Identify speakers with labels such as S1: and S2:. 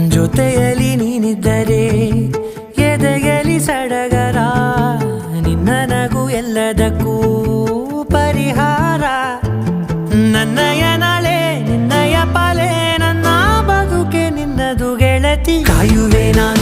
S1: ಜೊತೆಯಲ್ಲಿ ನೀನಿದ್ದರೆ ಎದೆಯಲಿ ಸಡಗರ, ನಿನ್ನ ನಗು ಎಲ್ಲದಕ್ಕೂ ಪರಿಹಾರ. ನನ್ನಯ ನಾಳೆ ನಿನ್ನಯ ಪಾಲೆ, ನನ್ನ ಬದುಕೆ ನಿನ್ನದು ಗೆಳತಿ. ಕಾಯುವೆ ನಾನು